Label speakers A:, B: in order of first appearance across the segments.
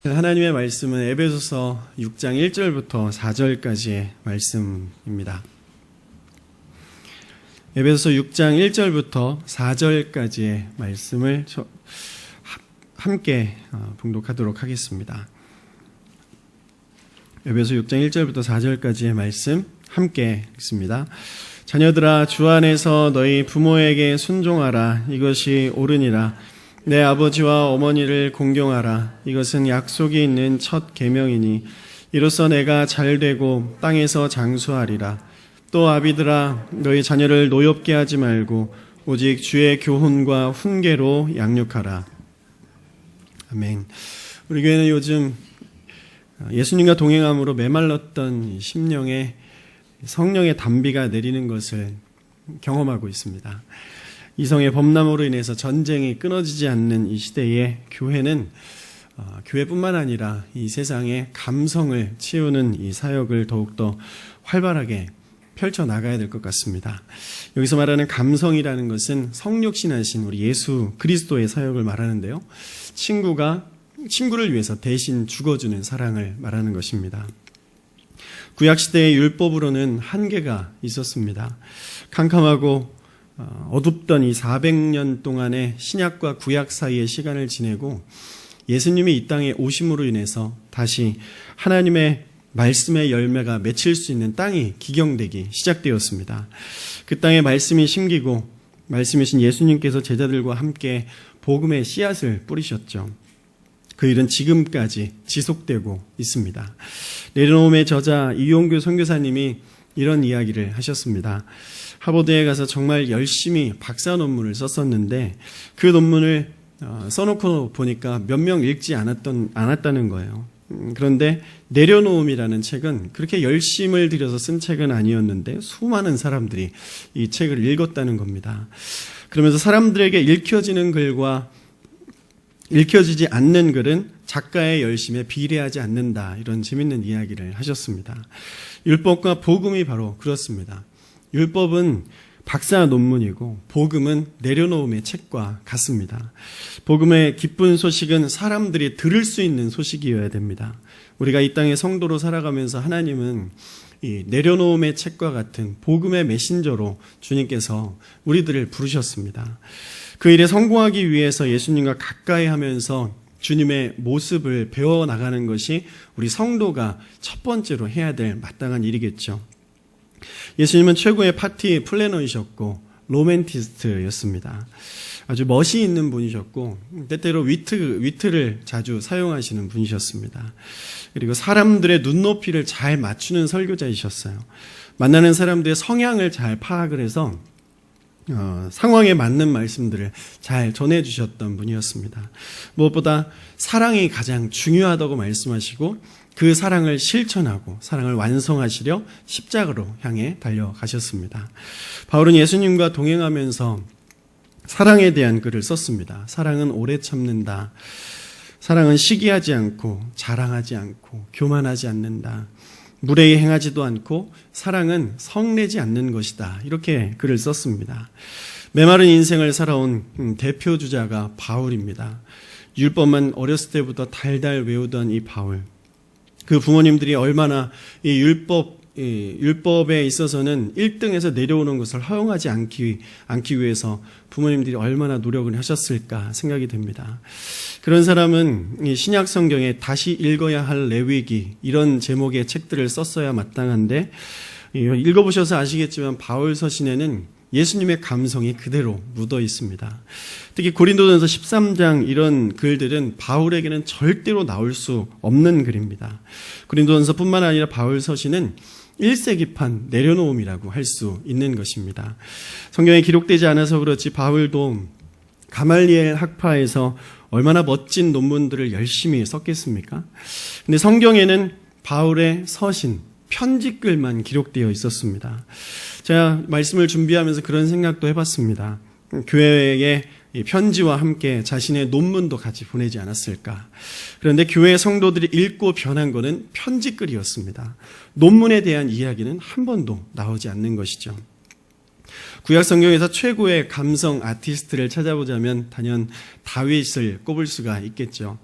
A: 하나님의 말씀은 에베소서 6장 1절부터 4절까지의 말씀입니다. 에베소서 6장 1절부터 4절까지의 말씀을 함께 봉독하도록 하겠습니다. 에베소 6장 1절부터 4절까지의 말씀 함께 읽습니다. 자녀들아, 주 안에서 너희 부모에게 순종하라. 이것이 옳으니라. 내 아버지와 어머니를 공경하라. 이것은 약속이 있는 첫 계명이니 이로써 내가 잘되고 땅에서 장수하리라. 또 아비들아, 너희 자녀를 노엽게 하지 말고 오직 주의 교훈과 훈계로 양육하라. 아멘. 우리 교회는 요즘 예수님과 동행함으로 메말랐던 심령에 성령의 단비가 내리는 것을 경험하고 있습니다. 이성의 범람으로 인해서 전쟁이 끊어지지 않는 이 시대에 교회는 교회뿐만 아니라 이 세상의 감성을 치우는 이 사역을 더욱더 활발하게 펼쳐나가야 될 것 같습니다. 여기서 말하는 감성이라는 것은 성육신하신 우리 예수 그리스도의 사역을 말하는데요. 친구를 위해서 대신 죽어주는 사랑을 말하는 것입니다. 구약시대의 율법으로는 한계가 있었습니다. 캄캄하고 어둡던 이 400년 동안의 신약과 구약 사이의 시간을 지내고 예수님이 이 땅에 오심으로 인해서 다시 하나님의 말씀의 열매가 맺힐 수 있는 땅이 기경되기 시작되었습니다. 그 땅에 말씀이 심기고 말씀이신 예수님께서 제자들과 함께 복음의 씨앗을 뿌리셨죠. 그 일은 지금까지 지속되고 있습니다. 내려놓음의 저자 이용규 선교사님이 이런 이야기를 하셨습니다. 하버드에 가서 정말 열심히 박사 논문을 썼었는데 그 논문을 써놓고 보니까 몇 명 읽지 않았다는 거예요. 그런데 내려놓음이라는 책은 그렇게 열심을 들여서 쓴 책은 아니었는데 수많은 사람들이 이 책을 읽었다는 겁니다. 그러면서 사람들에게 읽혀지는 글과 읽혀지지 않는 글은 작가의 열심에 비례하지 않는다, 이런 재밌는 이야기를 하셨습니다. 율법과 복음이 바로 그렇습니다. 율법은 박사 논문이고 복음은 내려놓음의 책과 같습니다. 복음의 기쁜 소식은 사람들이 들을 수 있는 소식이어야 됩니다. 우리가 이 땅의 성도로 살아가면서 하나님은 이 내려놓음의 책과 같은 복음의 메신저로 주님께서 우리들을 부르셨습니다. 그 일에 성공하기 위해서 예수님과 가까이 하면서 주님의 모습을 배워나가는 것이 우리 성도가 첫 번째로 해야 될 마땅한 일이겠죠. 예수님은 최고의 파티 플래너이셨고 로맨티스트였습니다. 아주 멋이 있는 분이셨고 때때로 위트를 자주 사용하시는 분이셨습니다. 그리고 사람들의 눈높이를 잘 맞추는 설교자이셨어요. 만나는 사람들의 성향을 잘 파악을 해서 상황에 맞는 말씀들을 잘 전해주셨던 분이었습니다. 무엇보다 사랑이 가장 중요하다고 말씀하시고 그 사랑을 실천하고 사랑을 완성하시려 십자가로 향해 달려가셨습니다. 바울은 예수님과 동행하면서 사랑에 대한 글을 썼습니다. 사랑은 오래 참는다. 사랑은 시기하지 않고 자랑하지 않고 교만하지 않는다. 무례히 행하지도 않고 사랑은 성내지 않는 것이다. 이렇게 글을 썼습니다. 메마른 인생을 살아온 대표주자가 바울입니다. 율법만 어렸을 때부터 달달 외우던 이 바울. 그 부모님들이 얼마나 이 율법에 있어서는 1등에서 내려오는 것을 허용하지 않기 위해서 부모님들이 얼마나 노력을 하셨을까 생각이 됩니다. 그런 사람은 이 신약 성경에 다시 읽어야 할 레위기 이런 제목의 책들을 썼어야 마땅한데 읽어보셔서 아시겠지만 바울 서신에는 예수님의 감성이 그대로 묻어 있습니다. 특히 고린도전서 13장 이런 글들은 바울에게는 절대로 나올 수 없는 글입니다. 고린도전서뿐만 아니라 바울 서신은 1세기판 내려놓음이라고 할 수 있는 것입니다. 성경에 기록되지 않아서 그렇지 바울도 가말리엘 학파에서 얼마나 멋진 논문들을 열심히 썼겠습니까? 근데 성경에는 바울의 서신, 편지글만 기록되어 있었습니다. 제가 말씀을 준비하면서 그런 생각도 해봤습니다. 교회에 편지와 함께 자신의 논문도 같이 보내지 않았을까. 그런데 교회 성도들이 읽고 변한 것은 편지글이었습니다. 논문에 대한 이야기는 한 번도 나오지 않는 것이죠. 구약 성경에서 최고의 감성 아티스트를 찾아보자면 단연 다윗을 꼽을 수가 있겠죠.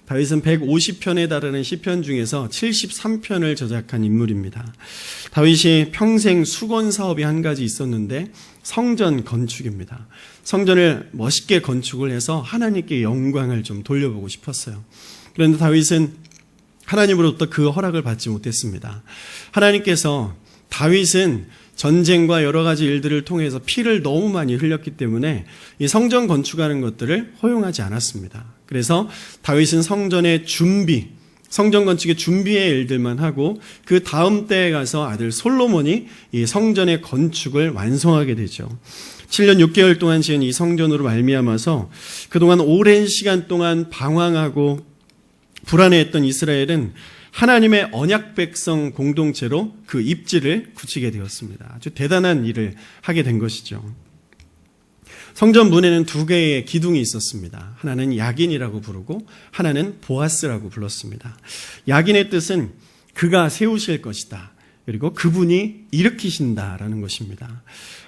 A: 다윗은 150편에 달하는 시편 중에서 73편을 저작한 인물입니다. 다윗이 평생 수건 사업이 한 가지 있었는데 성전 건축입니다. 성전을 멋있게 건축을 해서 하나님께 영광을 좀 돌려보고 싶었어요. 그런데 다윗은 하나님으로부터 그 허락을 받지 못했습니다. 하나님께서 다윗은 전쟁과 여러 가지 일들을 통해서 피를 너무 많이 흘렸기 때문에 이 성전 건축하는 것들을 허용하지 않았습니다. 그래서 다윗은 성전의 준비, 성전 건축의 준비의 일들만 하고 그 다음 때에 가서 아들 솔로몬이 이 성전의 건축을 완성하게 되죠. 7년 6개월 동안 지은 이 성전으로 말미암아서 그동안 오랜 시간 동안 방황하고 불안해했던 이스라엘은 하나님의 언약 백성 공동체로 그 입지를 굳히게 되었습니다. 아주 대단한 일을 하게 된 것이죠. 성전 문에는 두 개의 기둥이 있었습니다. 하나는 야긴이라고 부르고 하나는 보아스라고 불렀습니다. 야긴의 뜻은 그가 세우실 것이다. 그리고 그분이 일으키신다라는 것입니다.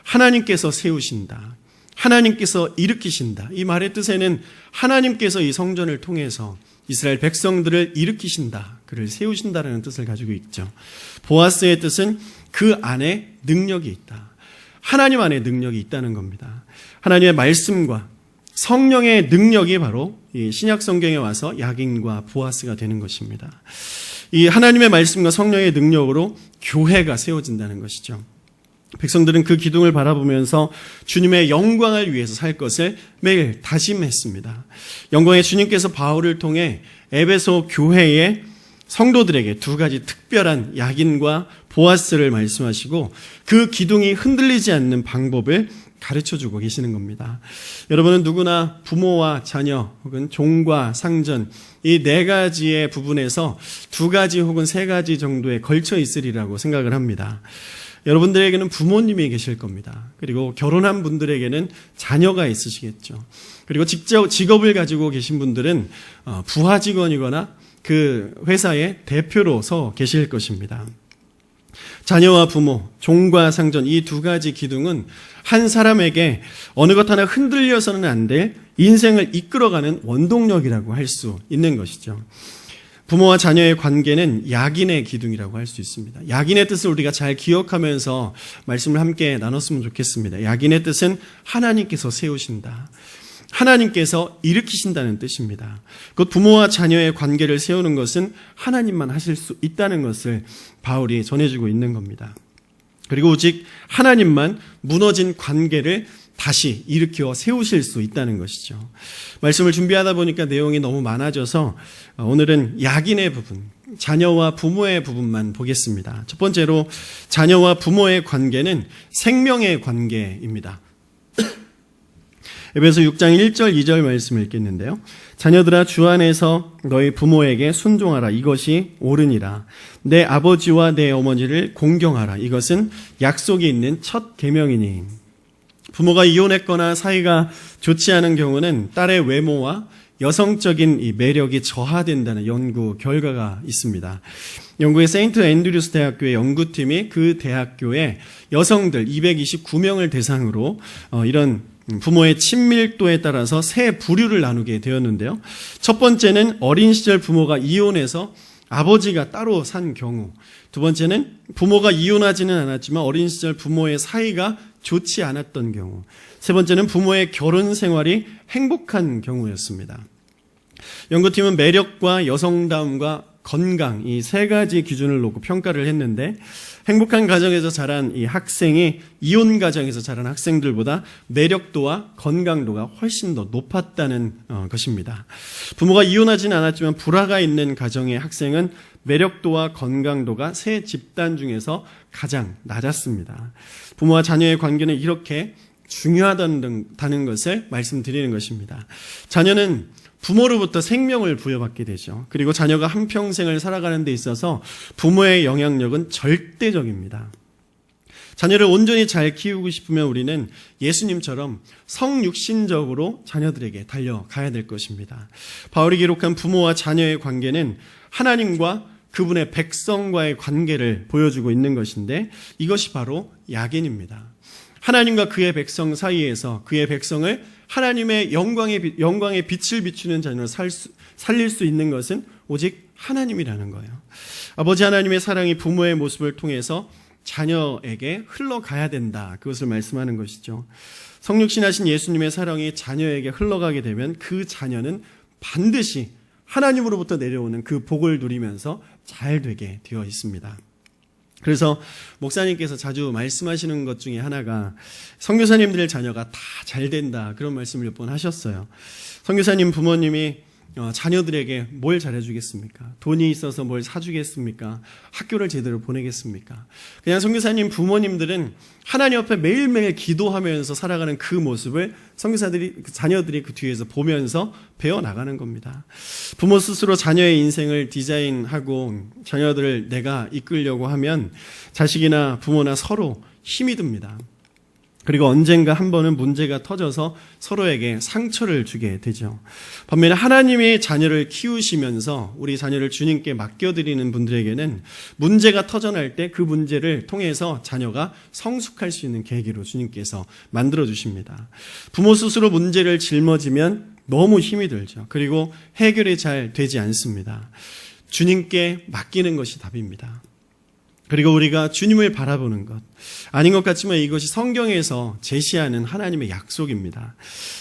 A: 하나님께서 세우신다. 하나님께서 일으키신다. 이 말의 뜻에는 하나님께서 이 성전을 통해서 이스라엘 백성들을 일으키신다. 그를 세우신다라는 뜻을 가지고 있죠. 보아스의 뜻은 그 안에 능력이 있다. 하나님 안에 능력이 있다는 겁니다. 하나님의 말씀과 성령의 능력이 바로 이 신약 성경에 와서 야긴과 보아스가 되는 것입니다. 이 하나님의 말씀과 성령의 능력으로 교회가 세워진다는 것이죠. 백성들은 그 기둥을 바라보면서 주님의 영광을 위해서 살 것을 매일 다짐했습니다. 영광의 주님께서 바울을 통해 에베소 교회의 성도들에게 두 가지 특별한 야긴과 보아스를 말씀하시고 그 기둥이 흔들리지 않는 방법을 가르쳐주고 계시는 겁니다. 여러분은 누구나 부모와 자녀 혹은 종과 상전 이 네 가지의 부분에서 두 가지 혹은 세 가지 정도에 걸쳐 있으리라고 생각을 합니다. 여러분들에게는 부모님이 계실 겁니다. 그리고 결혼한 분들에게는 자녀가 있으시겠죠. 그리고 직업을 가지고 계신 분들은 부하 직원이거나 그 회사의 대표로 서 계실 것입니다. 자녀와 부모, 종과 상전 이 두 가지 기둥은 한 사람에게 어느 것 하나 흔들려서는 안 될 인생을 이끌어가는 원동력이라고 할 수 있는 것이죠. 부모와 자녀의 관계는 야긴의 기둥이라고 할 수 있습니다. 야긴의 뜻을 우리가 잘 기억하면서 말씀을 함께 나눴으면 좋겠습니다. 야긴의 뜻은 하나님께서 세우신다. 하나님께서 일으키신다는 뜻입니다. 곧 부모와 자녀의 관계를 세우는 것은 하나님만 하실 수 있다는 것을 바울이 전해주고 있는 겁니다. 그리고 오직 하나님만 무너진 관계를 다시 일으켜 세우실 수 있다는 것이죠. 말씀을 준비하다 보니까 내용이 너무 많아져서 오늘은 야긴의 부분, 자녀와 부모의 부분만 보겠습니다. 첫 번째로 자녀와 부모의 관계는 생명의 관계입니다. 에베소 6장 1절 2절 말씀을 읽겠는데요. 자녀들아 주 안에서 너희 부모에게 순종하라. 이것이 옳으니라. 내 아버지와 내 어머니를 공경하라. 이것은 약속이 있는 첫 계명이니. 부모가 이혼했거나 사이가 좋지 않은 경우는 딸의 외모와 여성적인 이 매력이 저하된다는 연구 결과가 있습니다. 영국의 세인트 앤드류스 대학교의 연구팀이 그 대학교의 여성들 229명을 대상으로 이런 부모의 친밀도에 따라서 세 부류를 나누게 되었는데요. 첫 번째는 어린 시절 부모가 이혼해서 아버지가 따로 산 경우, 두 번째는 부모가 이혼하지는 않았지만 어린 시절 부모의 사이가 좋지 않았던 경우, 세 번째는 부모의 결혼 생활이 행복한 경우였습니다. 연구팀은 매력과 여성다움과 건강 이 세 가지 기준을 놓고 평가를 했는데 행복한 가정에서 자란 이 학생이 이혼 가정에서 자란 학생들보다 매력도와 건강도가 훨씬 더 높았다는 것입니다. 부모가 이혼하지는 않았지만 불화가 있는 가정의 학생은 매력도와 건강도가 세 집단 중에서 가장 낮았습니다. 부모와 자녀의 관계는 이렇게 중요하다는 것을 말씀드리는 것입니다. 자녀는 부모로부터 생명을 부여받게 되죠. 그리고 자녀가 한평생을 살아가는 데 있어서 부모의 영향력은 절대적입니다. 자녀를 온전히 잘 키우고 싶으면 우리는 예수님처럼 성육신적으로 자녀들에게 달려가야 될 것입니다. 바울이 기록한 부모와 자녀의 관계는 하나님과 그분의 백성과의 관계를 보여주고 있는 것인데 이것이 바로 야긴입니다. 하나님과 그의 백성 사이에서 그의 백성을 하나님의 영광의 빛을 비추는 자녀로 살릴 수 있는 것은 오직 하나님이라는 거예요. 아버지 하나님의 사랑이 부모의 모습을 통해서 자녀에게 흘러가야 된다. 그것을 말씀하는 것이죠. 성육신하신 예수님의 사랑이 자녀에게 흘러가게 되면 그 자녀는 반드시 하나님으로부터 내려오는 그 복을 누리면서 잘 되게 되어 있습니다. 그래서 목사님께서 자주 말씀하시는 것 중에 하나가 선교사님들의 자녀가 다 잘 된다, 그런 말씀을 몇 번 하셨어요. 선교사님 부모님이 자녀들에게 뭘 잘해주겠습니까? 돈이 있어서 뭘 사주겠습니까? 학교를 제대로 보내겠습니까? 그냥 선교사님 부모님들은 하나님 앞에 매일매일 기도하면서 살아가는 그 모습을 자녀들이 그 뒤에서 보면서 배워나가는 겁니다. 부모 스스로 자녀의 인생을 디자인하고 자녀들을 내가 이끌려고 하면 자식이나 부모나 서로 힘이 듭니다. 그리고 언젠가 한 번은 문제가 터져서 서로에게 상처를 주게 되죠. 반면에 하나님이 자녀를 키우시면서 우리 자녀를 주님께 맡겨드리는 분들에게는 문제가 터져날 때 그 문제를 통해서 자녀가 성숙할 수 있는 계기로 주님께서 만들어주십니다. 부모 스스로 문제를 짊어지면 너무 힘이 들죠. 그리고 해결이 잘 되지 않습니다. 주님께 맡기는 것이 답입니다. 그리고 우리가 주님을 바라보는 것, 아닌 것 같지만 이것이 성경에서 제시하는 하나님의 약속입니다.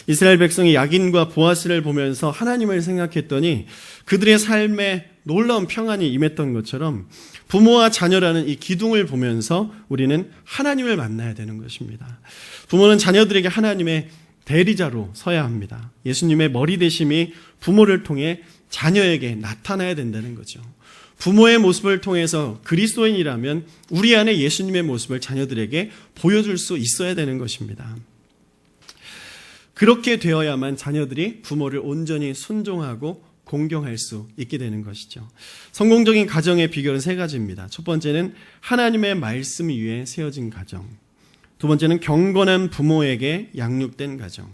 A: 이스라엘 백성이 야긴과 보아스를 보면서 하나님을 생각했더니 그들의 삶에 놀라운 평안이 임했던 것처럼 부모와 자녀라는 이 기둥을 보면서 우리는 하나님을 만나야 되는 것입니다. 부모는 자녀들에게 하나님의 대리자로 서야 합니다. 예수님의 머리 되심이 부모를 통해 자녀에게 나타나야 된다는 거죠. 부모의 모습을 통해서 그리스도인이라면 우리 안에 예수님의 모습을 자녀들에게 보여줄 수 있어야 되는 것입니다. 그렇게 되어야만 자녀들이 부모를 온전히 순종하고 공경할 수 있게 되는 것이죠. 성공적인 가정의 비결은 세 가지입니다. 첫 번째는 하나님의 말씀 위에 세워진 가정. 두 번째는 경건한 부모에게 양육된 가정.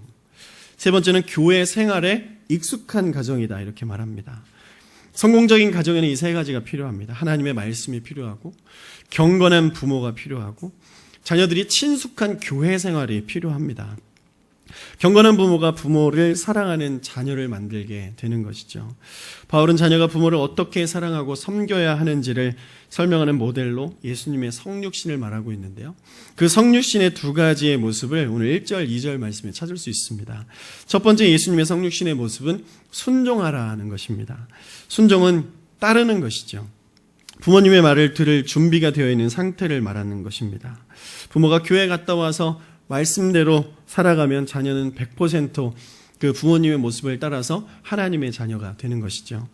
A: 세 번째는 교회 생활에 익숙한 가정이다, 이렇게 말합니다. 성공적인 가정에는 이 세 가지가 필요합니다. 하나님의 말씀이 필요하고, 경건한 부모가 필요하고, 자녀들이 친숙한 교회 생활이 필요합니다. 경건한 부모가 부모를 사랑하는 자녀를 만들게 되는 것이죠. 바울은 자녀가 부모를 어떻게 사랑하고 섬겨야 하는지를 설명하는 모델로 예수님의 성육신을 말하고 있는데요. 그 성육신의 두 가지의 모습을 오늘 1절, 2절 말씀에 찾을 수 있습니다. 첫 번째 예수님의 성육신의 모습은 순종하라 하는 것입니다. 순종은 따르는 것이죠. 부모님의 말을 들을 준비가 되어 있는 상태를 말하는 것입니다. 부모가 교회 갔다 와서 말씀대로 살아가면 자녀는 100% 그 부모님의 모습을 따라서 하나님의 자녀가 되는 것이죠.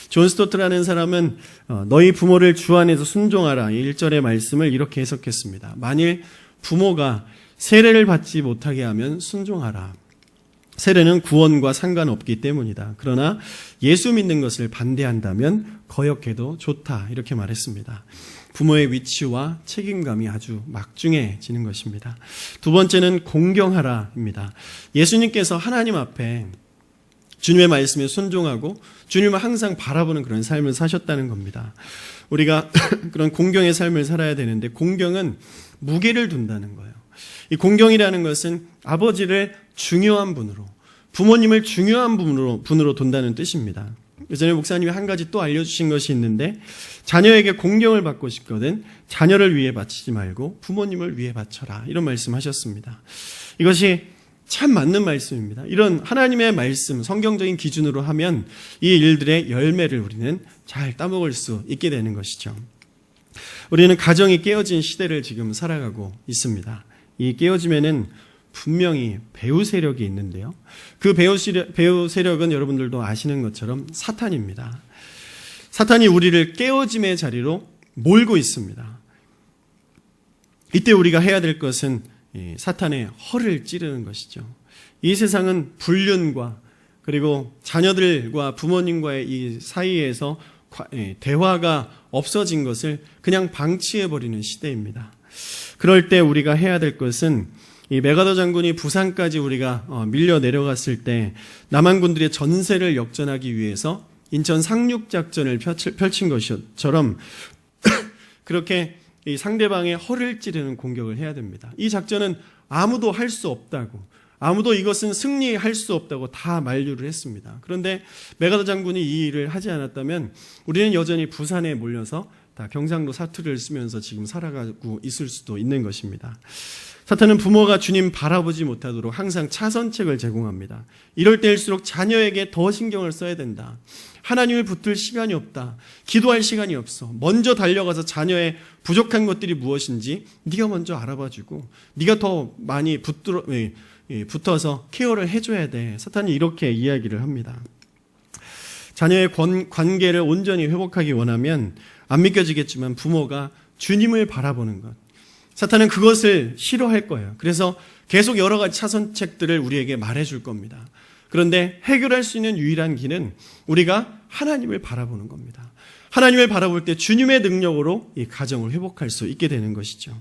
A: 존 스토트라는 사람은 너희 부모를 주 안에서 순종하라, 1절의 말씀을 이렇게 해석했습니다. 만일 부모가 세례를 받지 못하게 하면 순종하라. 세례는 구원과 상관없기 때문이다. 그러나 예수 믿는 것을 반대한다면 거역해도 좋다, 이렇게 말했습니다. 부모의 위치와 책임감이 아주 막중해지는 것입니다. 두 번째는 공경하라입니다. 예수님께서 하나님 앞에 주님의 말씀에 순종하고 주님을 항상 바라보는 그런 삶을 사셨다는 겁니다. 우리가 그런 공경의 삶을 살아야 되는데, 공경은 무게를 둔다는 거예요. 이 공경이라는 것은 아버지를 중요한 분으로, 부모님을 중요한 분으로 둔다는 뜻입니다. 예전에 목사님이 한 가지 또 알려주신 것이 있는데, 자녀에게 공경을 받고 싶거든 자녀를 위해 바치지 말고 부모님을 위해 바쳐라, 이런 말씀하셨습니다. 이것이 참 맞는 말씀입니다. 이런 하나님의 말씀, 성경적인 기준으로 하면 이 일들의 열매를 우리는 잘 따먹을 수 있게 되는 것이죠. 우리는 가정이 깨어진 시대를 지금 살아가고 있습니다. 이 깨어짐에는 분명히 배후 세력이 있는데요. 그 배후 세력은 여러분들도 아시는 것처럼 사탄입니다. 사탄이 우리를 깨어짐의 자리로 몰고 있습니다. 이때 우리가 해야 될 것은 사탄의 허를 찌르는 것이죠. 이 세상은 불륜과 그리고 자녀들과 부모님과의 이 사이에서 대화가 없어진 것을 그냥 방치해버리는 시대입니다. 그럴 때 우리가 해야 될 것은, 이 메가더 장군이 부산까지 우리가 밀려 내려갔을 때 남한군들의 전세를 역전하기 위해서 인천 상륙작전을 펼친 것처럼 그렇게 이 상대방의 허를 찌르는 공격을 해야 됩니다. 이 작전은 아무도 할 수 없다고, 아무도 이것은 승리할 수 없다고 다 만류를 했습니다. 그런데 메가더 장군이 이 일을 하지 않았다면 우리는 여전히 부산에 몰려서 다 경상도 사투리를 쓰면서 지금 살아가고 있을 수도 있는 것입니다. 사탄은 부모가 주님 바라보지 못하도록 항상 차선책을 제공합니다. 이럴 때일수록 자녀에게 더 신경을 써야 된다. 하나님을 붙들 시간이 없다. 기도할 시간이 없어. 먼저 달려가서 자녀의 부족한 것들이 무엇인지 네가 먼저 알아봐주고 네가 더 많이 붙어서 케어를 해줘야 돼. 사탄이 이렇게 이야기를 합니다. 자녀의 관계를 온전히 회복하기 원하면 안 믿겨지겠지만 부모가 주님을 바라보는 것. 사탄은 그것을 싫어할 거예요. 그래서 계속 여러 가지 차선책들을 우리에게 말해줄 겁니다. 그런데 해결할 수 있는 유일한 길은 우리가 하나님을 바라보는 겁니다. 하나님을 바라볼 때 주님의 능력으로 이 가정을 회복할 수 있게 되는 것이죠.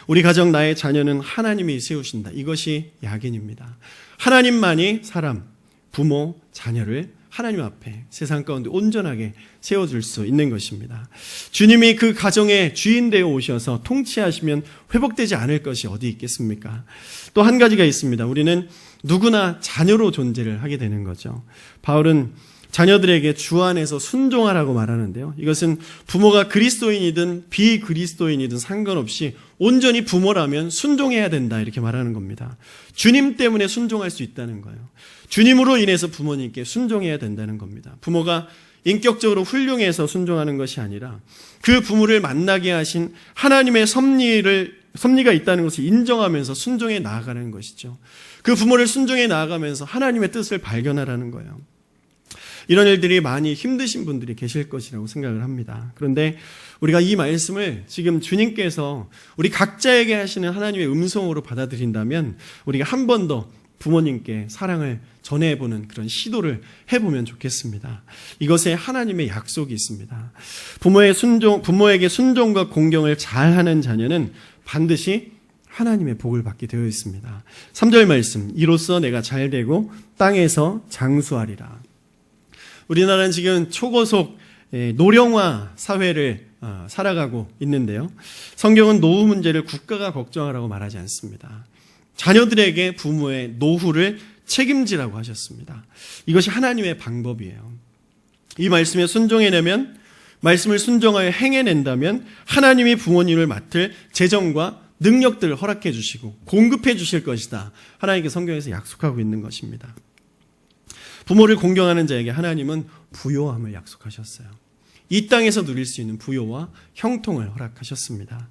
A: 우리 가정, 나의 자녀는 하나님이 세우신다. 이것이 약인입니다. 하나님만이 사람, 부모, 자녀를 하나님 앞에 세상 가운데 온전하게 세워줄 수 있는 것입니다. 주님이 그 가정의 주인 되어 오셔서 통치하시면 회복되지 않을 것이 어디 있겠습니까? 또 한 가지가 있습니다. 우리는 누구나 자녀로 존재를 하게 되는 거죠. 바울은 자녀들에게 주 안에서 순종하라고 말하는데요. 이것은 부모가 그리스도인이든 비그리스도인이든 상관없이 온전히 부모라면 순종해야 된다 이렇게 말하는 겁니다. 주님 때문에 순종할 수 있다는 거예요. 주님으로 인해서 부모님께 순종해야 된다는 겁니다. 부모가 인격적으로 훌륭해서 순종하는 것이 아니라 그 부모를 만나게 하신 하나님의 섭리가 있다는 것을 인정하면서 순종해 나아가는 것이죠. 그 부모를 순종해 나아가면서 하나님의 뜻을 발견하라는 거예요. 이런 일들이 많이 힘드신 분들이 계실 것이라고 생각을 합니다. 그런데 우리가 이 말씀을 지금 주님께서 우리 각자에게 하시는 하나님의 음성으로 받아들인다면 우리가 한 번 더 부모님께 사랑을 전해보는 그런 시도를 해보면 좋겠습니다. 이것에 하나님의 약속이 있습니다. 부모에게 순종과 공경을 잘하는 자녀는 반드시 하나님의 복을 받게 되어 있습니다. 3절 말씀, 이로써 내가 잘되고 땅에서 장수하리라. 우리나라는 지금 초고속 노령화 사회를 살아가고 있는데요. 성경은 노후 문제를 국가가 걱정하라고 말하지 않습니다. 자녀들에게 부모의 노후를 책임지라고 하셨습니다. 이것이 하나님의 방법이에요. 이 말씀에 순종해내면, 말씀을 순종하여 행해낸다면 하나님이 부모님을 맡을 재정과 능력들을 허락해 주시고 공급해 주실 것이다. 하나님께 성경에서 약속하고 있는 것입니다. 부모를 공경하는 자에게 하나님은 부요함을 약속하셨어요. 이 땅에서 누릴 수 있는 부요와 형통을 허락하셨습니다.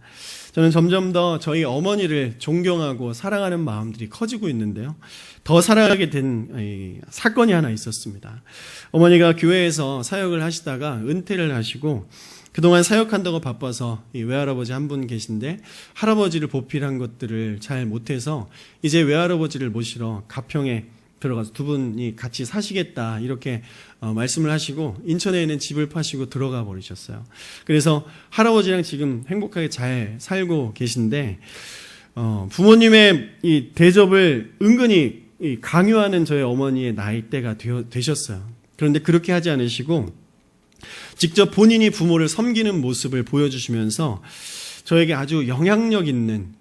A: 저는 점점 더 저희 어머니를 존경하고 사랑하는 마음들이 커지고 있는데요. 더 사랑하게 된 사건이 하나 있었습니다. 어머니가 교회에서 사역을 하시다가 은퇴를 하시고 그동안 사역한다고 바빠서 이 외할아버지 한 분 계신데 할아버지를 보필한 것들을 잘 못해서 이제 외할아버지를 모시러 가평에 들어가서 두 분이 같이 사시겠다 이렇게 말씀을 하시고 인천에 있는 집을 파시고 들어가 버리셨어요. 그래서 할아버지랑 지금 행복하게 잘 살고 계신데 부모님의 이 대접을 은근히 강요하는 저희 어머니의 나이대가 되셨어요. 그런데 그렇게 하지 않으시고 직접 본인이 부모를 섬기는 모습을 보여주시면서 저에게 아주 영향력 있는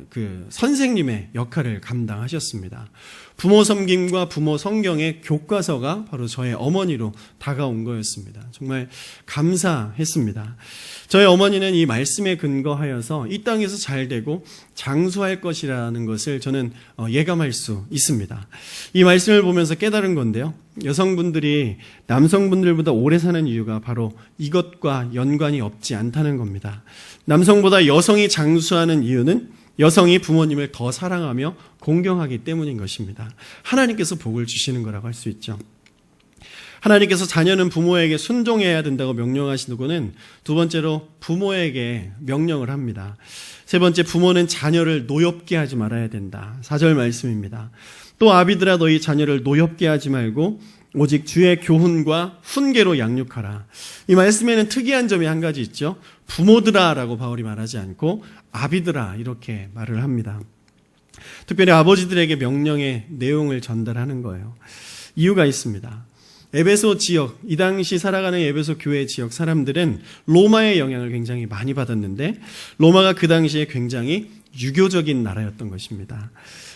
A: 그 선생님의 역할을 감당하셨습니다. 부모 섬김과 부모 성경의 교과서가 바로 저의 어머니로 다가온 거였습니다. 정말 감사했습니다. 저희 어머니는 이 말씀에 근거하여서 이 땅에서 잘 되고 장수할 것이라는 것을 저는 예감할 수 있습니다. 이 말씀을 보면서 깨달은 건데요. 여성분들이 남성분들보다 오래 사는 이유가 바로 이것과 연관이 없지 않다는 겁니다. 남성보다 여성이 장수하는 이유는 여성이 부모님을 더 사랑하며 공경하기 때문인 것입니다. 하나님께서 복을 주시는 거라고 할 수 있죠. 하나님께서 자녀는 부모에게 순종해야 된다고 명령하시고는 두 번째로 부모에게 명령을 합니다. 세 번째, 부모는 자녀를 노엽게 하지 말아야 된다. 4절 말씀입니다. 또 아비들아 너희 자녀를 노엽게 하지 말고 오직 주의 교훈과 훈계로 양육하라. 이 말씀에는 특이한 점이 한 가지 있죠. 부모들아라고 바울이 말하지 않고 아비들아 이렇게 말을 합니다. 특별히 아버지들에게 명령의 내용을 전달하는 거예요. 이유가 있습니다. 에베소 지역, 이 당시 살아가는 에베소 교회 지역 사람들은 로마의 영향을 굉장히 많이 받았는데 로마가 그 당시에 굉장히 유교적인 나라였던 것입니다.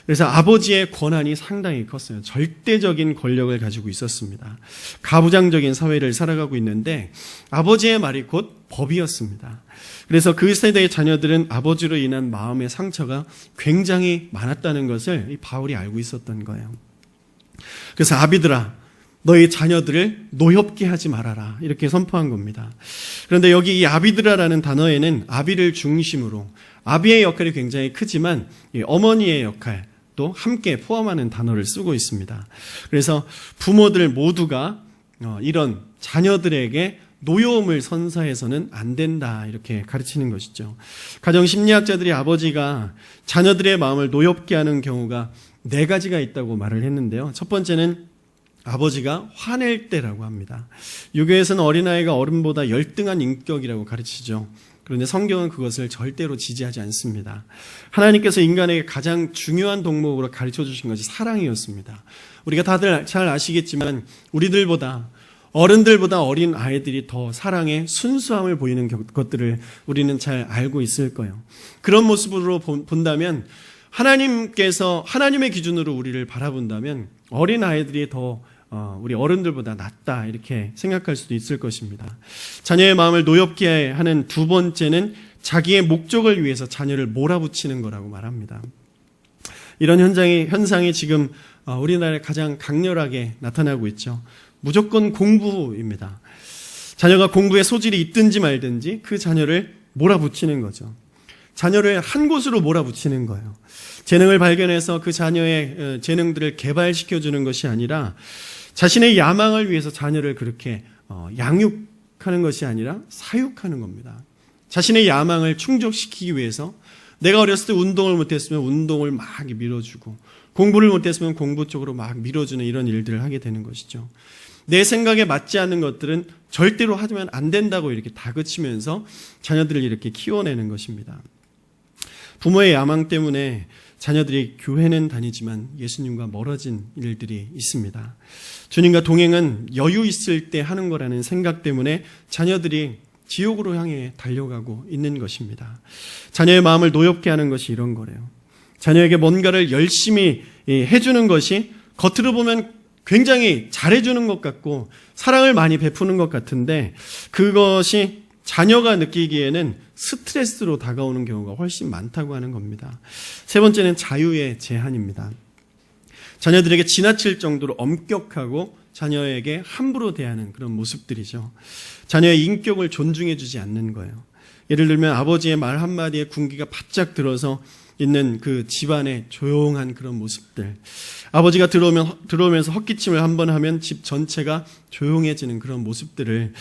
A: 그래서 아버지의 권한이 상당히 컸어요. 절대적인 권력을 가지고 있었습니다. 가부장적인 사회를 살아가고 있는데 아버지의 말이 곧 법이었습니다. 그래서 그 세대의 자녀들은 아버지로 인한 마음의 상처가 굉장히 많았다는 것을 이 바울이 알고 있었던 거예요. 그래서 아비들아, 너희 자녀들을 노엽게 하지 말아라, 이렇게 선포한 겁니다. 그런데 여기 이 아비드라라는 단어에는 아비를 중심으로 아비의 역할이 굉장히 크지만 어머니의 역할도 함께 포함하는 단어를 쓰고 있습니다. 그래서 부모들 모두가 이런 자녀들에게 노여움을 선사해서는 안 된다, 이렇게 가르치는 것이죠. 가정심리학자들이 아버지가 자녀들의 마음을 노엽게 하는 경우가 4가지가 있다고 말을 했는데요. 첫 번째는 아버지가 화낼 때라고 합니다. 유교에서는 어린아이가 어른보다 열등한 인격이라고 가르치죠. 그런데 성경은 그것을 절대로 지지하지 않습니다. 하나님께서 인간에게 가장 중요한 덕목으로 가르쳐 주신 것이 사랑이었습니다. 우리가 다들 잘 아시겠지만 어른들보다 어린 아이들이 더 사랑의 순수함을 보이는 것들을 우리는 잘 알고 있을 거예요. 그런 모습으로 본다면 하나님께서 하나님의 기준으로 우리를 바라본다면 어린 아이들이 더 우리 어른들보다 낫다, 이렇게 생각할 수도 있을 것입니다. 자녀의 마음을 노엽게 하는 두 번째는 자기의 목적을 위해서 자녀를 몰아붙이는 거라고 말합니다. 이런 현상이 지금 우리나라에 가장 강렬하게 나타나고 있죠. 무조건 공부입니다. 자녀가 공부에 소질이 있든지 말든지 그 자녀를 몰아붙이는 거죠. 자녀를 한 곳으로 몰아붙이는 거예요. 재능을 발견해서 그 자녀의 재능들을 개발시켜주는 것이 아니라 자신의 야망을 위해서 자녀를 그렇게 양육하는 것이 아니라 사육하는 겁니다. 자신의 야망을 충족시키기 위해서 내가 어렸을 때 운동을 못했으면 운동을 막 밀어주고 공부를 못했으면 공부 쪽으로 막 밀어주는 이런 일들을 하게 되는 것이죠. 내 생각에 맞지 않는 것들은 절대로 하면 안 된다고 이렇게 다그치면서 자녀들을 이렇게 키워내는 것입니다. 부모의 야망 때문에 자녀들이 교회는 다니지만 예수님과 멀어진 일들이 있습니다. 주님과 동행은 여유 있을 때 하는 거라는 생각 때문에 자녀들이 지옥으로 향해 달려가고 있는 것입니다. 자녀의 마음을 노엽게 하는 것이 이런 거래요. 자녀에게 뭔가를 열심히 해주는 것이 겉으로 보면 굉장히 잘해주는 것 같고 사랑을 많이 베푸는 것 같은데 그것이 자녀가 느끼기에는 스트레스로 다가오는 경우가 훨씬 많다고 하는 겁니다. 세 번째는 자유의 제한입니다. 자녀들에게 지나칠 정도로 엄격하고 자녀에게 함부로 대하는 그런 모습들이죠. 자녀의 인격을 존중해주지 않는 거예요. 예를 들면 아버지의 말 한마디에 군기가 바짝 들어서 있는 그 집안의 조용한 그런 모습들. 아버지가 들어오면서 헛기침을 한번 하면 집 전체가 조용해지는 그런 모습들을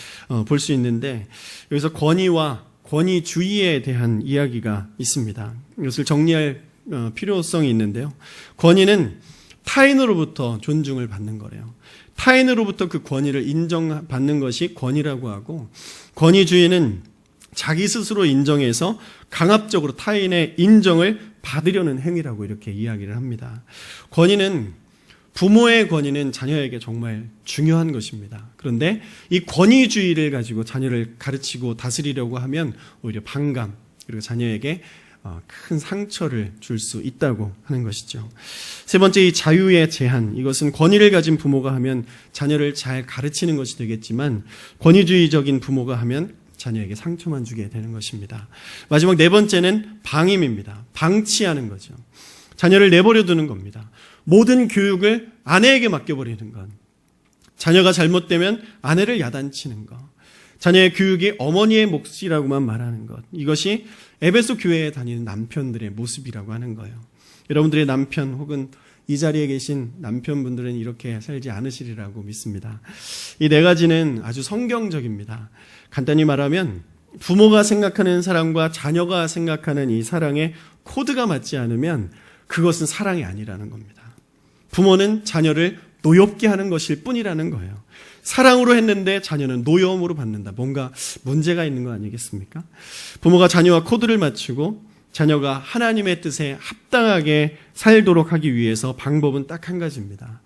A: 볼 수 있는데 여기서 권위와 권위주의에 대한 이야기가 있습니다. 이것을 정리할 필요성이 있는데요. 권위는 타인으로부터 존중을 받는 거래요. 타인으로부터 그 권위를 인정받는 것이 권위라고 하고 권위주의는 자기 스스로 인정해서 강압적으로 타인의 인정을 받으려는 행위라고 이렇게 이야기를 합니다. 부모의 권위는 자녀에게 정말 중요한 것입니다. 그런데 이 권위주의를 가지고 자녀를 가르치고 다스리려고 하면 오히려 반감, 그리고 자녀에게 큰 상처를 줄 수 있다고 하는 것이죠. 세 번째, 이 자유의 제한. 이것은 권위를 가진 부모가 하면 자녀를 잘 가르치는 것이 되겠지만 권위주의적인 부모가 하면 자녀에게 상처만 주게 되는 것입니다. 마지막 네 번째는 방임입니다. 방치하는 거죠. 자녀를 내버려 두는 겁니다. 모든 교육을 아내에게 맡겨버리는 것. 자녀가 잘못되면 아내를 야단치는 것. 자녀의 교육이 어머니의 몫이라고만 말하는 것. 이것이 에베소 교회에 다니는 남편들의 모습이라고 하는 거예요. 여러분들의 남편 혹은 이 자리에 계신 남편분들은 이렇게 살지 않으시리라고 믿습니다. 이 네 가지는 아주 성경적입니다. 간단히 말하면 부모가 생각하는 사랑과 자녀가 생각하는 이 사랑의 코드가 맞지 않으면 그것은 사랑이 아니라는 겁니다. 부모는 자녀를 노엽게 하는 것일 뿐이라는 거예요. 사랑으로 했는데 자녀는 노여움으로 받는다. 뭔가 문제가 있는 거 아니겠습니까? 부모가 자녀와 코드를 맞추고 자녀가 하나님의 뜻에 합당하게 살도록 하기 위해서 방법은 딱 한 가지입니다.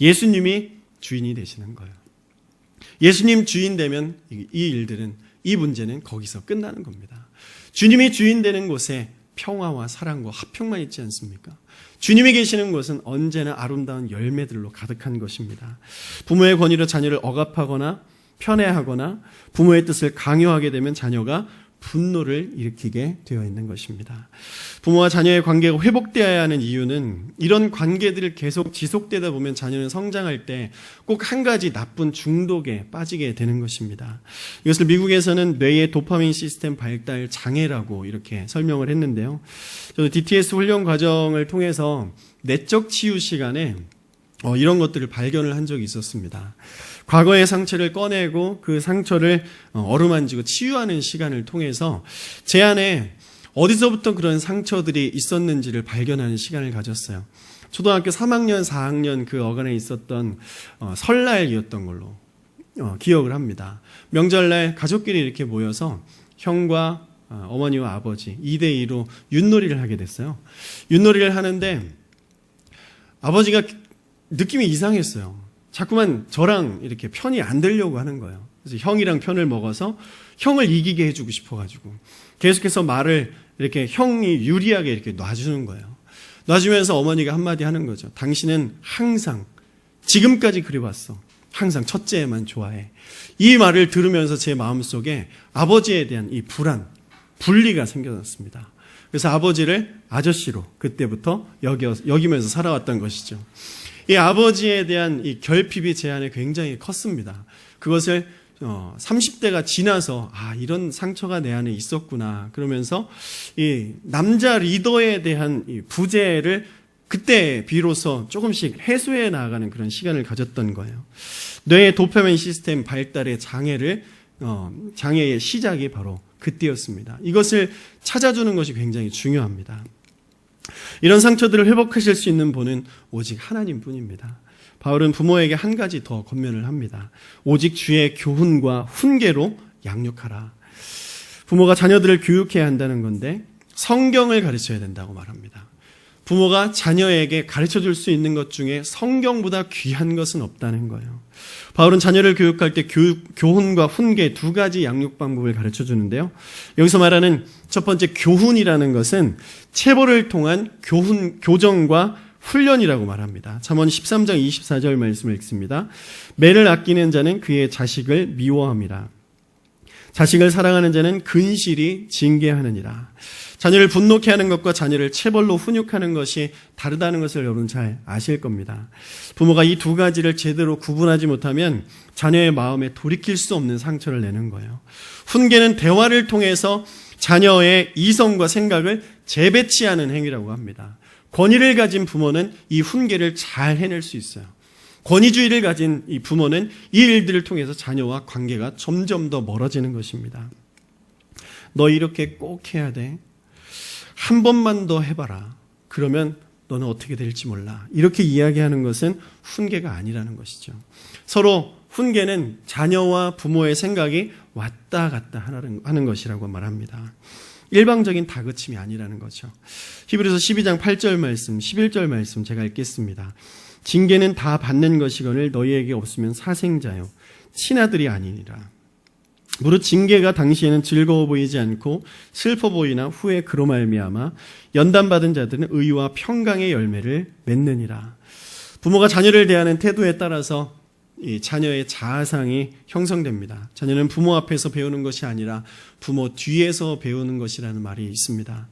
A: 예수님이 주인이 되시는 거예요. 예수님 주인 되면 이 문제는 거기서 끝나는 겁니다. 주님이 주인 되는 곳에 평화와 사랑과 화평만 있지 않습니까? 주님이 계시는 곳은 언제나 아름다운 열매들로 가득한 것입니다. 부모의 권위로 자녀를 억압하거나 편애하거나 부모의 뜻을 강요하게 되면 자녀가 분노를 일으키게 되어 있는 것입니다. 부모와 자녀의 관계가 회복되어야 하는 이유는 이런 관계들을 계속 지속되다 보면 자녀는 성장할 때 꼭 한 가지 나쁜 중독에 빠지게 되는 것입니다. 이것을 미국에서는 뇌의 도파민 시스템 발달 장애라고 이렇게 설명을 했는데요. 저도 DTS 훈련 과정을 통해서 내적 치유 시간에 이런 것들을 발견을 한 적이 있었습니다. 과거의 상처를 꺼내고 그 상처를 어루만지고 치유하는 시간을 통해서 제 안에 어디서부터 그런 상처들이 있었는지를 발견하는 시간을 가졌어요. 초등학교 3학년, 4학년 그 어간에 있었던 설날이었던 걸로 기억을 합니다. 명절날 가족끼리 이렇게 모여서 형과 어머니와 아버지 2대2로 윷놀이를 하게 됐어요. 윷놀이를 하는데 아버지가 느낌이 이상했어요. 자꾸만 저랑 이렇게 편이 안 되려고 하는 거예요. 그래서 형이랑 편을 먹어서 형을 이기게 해주고 싶어가지고 계속해서 말을 이렇게 형이 유리하게 이렇게 놔주는 거예요. 놔주면서 어머니가 한마디 하는 거죠. 당신은 항상 지금까지 그래왔어. 항상 첫째만 좋아해. 이 말을 들으면서 제 마음속에 아버지에 대한 이 불안, 분리가 생겨났습니다. 그래서 아버지를 아저씨로 그때부터 여기면서 살아왔던 것이죠. 이 아버지에 대한 이 결핍이 제 안에 굉장히 컸습니다. 그것을 30대가 지나서 이런 상처가 내 안에 있었구나 그러면서 이 남자 리더에 대한 이 부재를 그때 비로소 조금씩 해소해 나가는 그런 시간을 가졌던 거예요. 뇌의 도파민 시스템 발달의 장애의 시작이 바로 그때였습니다. 이것을 찾아주는 것이 굉장히 중요합니다. 이런 상처들을 회복하실 수 있는 분은 오직 하나님뿐입니다. 바울은 부모에게 한 가지 더 권면을 합니다. 오직 주의 교훈과 훈계로 양육하라. 부모가 자녀들을 교육해야 한다는 건데 성경을 가르쳐야 된다고 말합니다. 부모가 자녀에게 가르쳐줄 수 있는 것 중에 성경보다 귀한 것은 없다는 거예요. 바울은 자녀를 교육할 때 교훈과 훈계 두 가지 양육 방법을 가르쳐주는데요. 여기서 말하는 첫 번째 교훈이라는 것은 체벌을 통한 교정과 훈련이라고 말합니다. 잠언 13장 24절 말씀을 읽습니다. 매를 아끼는 자는 그의 자식을 미워함이라. 자식을 사랑하는 자는 근실이 징계하느니라. 자녀를 분노케 하는 것과 자녀를 체벌로 훈육하는 것이 다르다는 것을 여러분 잘 아실 겁니다. 부모가 이 두 가지를 제대로 구분하지 못하면 자녀의 마음에 돌이킬 수 없는 상처를 내는 거예요. 훈계는 대화를 통해서 자녀의 이성과 생각을 재배치하는 행위라고 합니다. 권위를 가진 부모는 이 훈계를 잘 해낼 수 있어요. 권위주의를 가진 이 부모는 이 일들을 통해서 자녀와 관계가 점점 더 멀어지는 것입니다. 너 이렇게 꼭 해야 돼. 한 번만 더 해봐라. 그러면 너는 어떻게 될지 몰라. 이렇게 이야기하는 것은 훈계가 아니라는 것이죠. 서로 훈계는 자녀와 부모의 생각이 왔다 갔다 하는 것이라고 말합니다. 일방적인 다그침이 아니라는 거죠. 히브리서 12장 8절 말씀, 11절 말씀 제가 읽겠습니다. 징계는 다 받는 것이거늘 너희에게 없으면 사생자요 친아들이 아니니라. 무릇 징계가 당시에는 즐거워 보이지 않고 슬퍼 보이나 후에 그로 말미암아 연단받은 자들은 의와 평강의 열매를 맺느니라. 부모가 자녀를 대하는 태도에 따라서 이 자녀의 자아상이 형성됩니다. 자녀는 부모 앞에서 배우는 것이 아니라 부모 뒤에서 배우는 것이라는 말이 있습니다.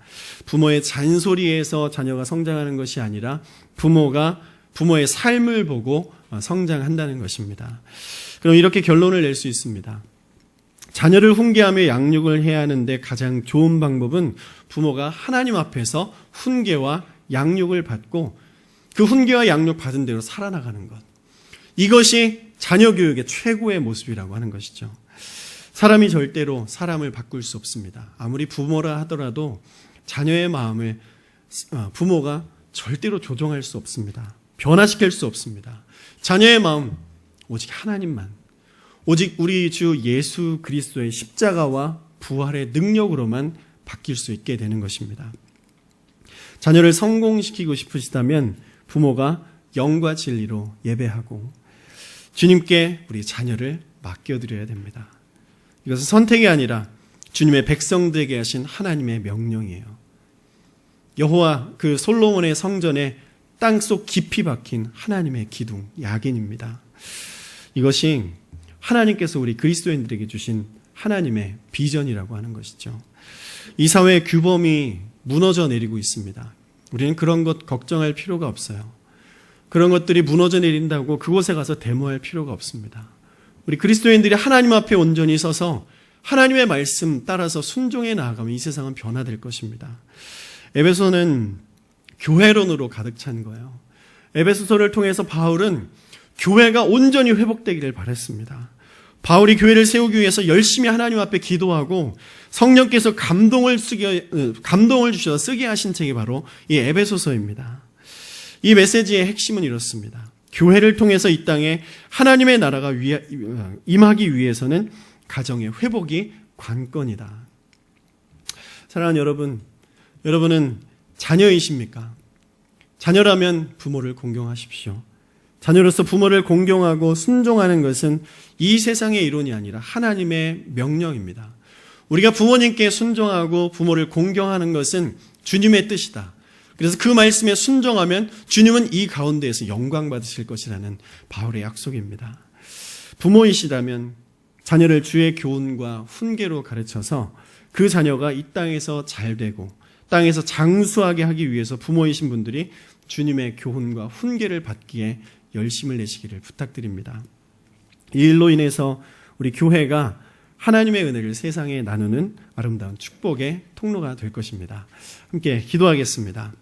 A: 부모의 잔소리에서 자녀가 성장하는 것이 아니라 부모가 부모의 삶을 보고 성장한다는 것입니다. 그럼 이렇게 결론을 낼 수 있습니다. 자녀를 훈계하며 양육을 해야 하는데 가장 좋은 방법은 부모가 하나님 앞에서 훈계와 양육을 받고 그 훈계와 양육 받은 대로 살아나가는 것. 이것이 자녀 교육의 최고의 모습이라고 하는 것이죠. 사람이 절대로 사람을 바꿀 수 없습니다. 아무리 부모라 하더라도 자녀의 마음을 부모가 절대로 조종할 수 없습니다. 변화시킬 수 없습니다. 자녀의 마음 오직 하나님만, 오직 우리 주 예수 그리스도의 십자가와 부활의 능력으로만 바뀔 수 있게 되는 것입니다. 자녀를 성공시키고 싶으시다면 부모가 영과 진리로 예배하고 주님께 우리 자녀를 맡겨드려야 됩니다. 이것은 선택이 아니라 주님의 백성들에게 하신 하나님의 명령이에요. 여호와 그 솔로몬의 성전에 땅속 깊이 박힌 하나님의 기둥, 야긴입니다. 이것이 하나님께서 우리 그리스도인들에게 주신 하나님의 비전이라고 하는 것이죠. 이 사회의 규범이 무너져 내리고 있습니다. 우리는 그런 것 걱정할 필요가 없어요. 그런 것들이 무너져 내린다고 그곳에 가서 데모할 필요가 없습니다. 우리 그리스도인들이 하나님 앞에 온전히 서서 하나님의 말씀 따라서 순종해 나아가면 이 세상은 변화될 것입니다. 에베소는 교회론으로 가득 찬 거예요. 에베소서를 통해서 바울은 교회가 온전히 회복되기를 바랬습니다. 바울이 교회를 세우기 위해서 열심히 하나님 앞에 기도하고 성령께서 감동을 주셔서 쓰게 하신 책이 바로 이 에베소서입니다. 이 메시지의 핵심은 이렇습니다. 교회를 통해서 이 땅에 하나님의 나라가 임하기 위해서는 가정의 회복이 관건이다. 사랑하는 여러분, 여러분은 자녀이십니까? 자녀라면 부모를 공경하십시오. 자녀로서 부모를 공경하고 순종하는 것은 이 세상의 이론이 아니라 하나님의 명령입니다. 우리가 부모님께 순종하고 부모를 공경하는 것은 주님의 뜻이다. 그래서 그 말씀에 순종하면 주님은 이 가운데에서 영광 받으실 것이라는 바울의 약속입니다. 부모이시다면 자녀를 주의 교훈과 훈계로 가르쳐서 그 자녀가 이 땅에서 잘 되고 땅에서 장수하게 하기 위해서 부모이신 분들이 주님의 교훈과 훈계를 받기에 열심을 내시기를 부탁드립니다. 이 일로 인해서 우리 교회가 하나님의 은혜를 세상에 나누는 아름다운 축복의 통로가 될 것입니다. 함께 기도하겠습니다.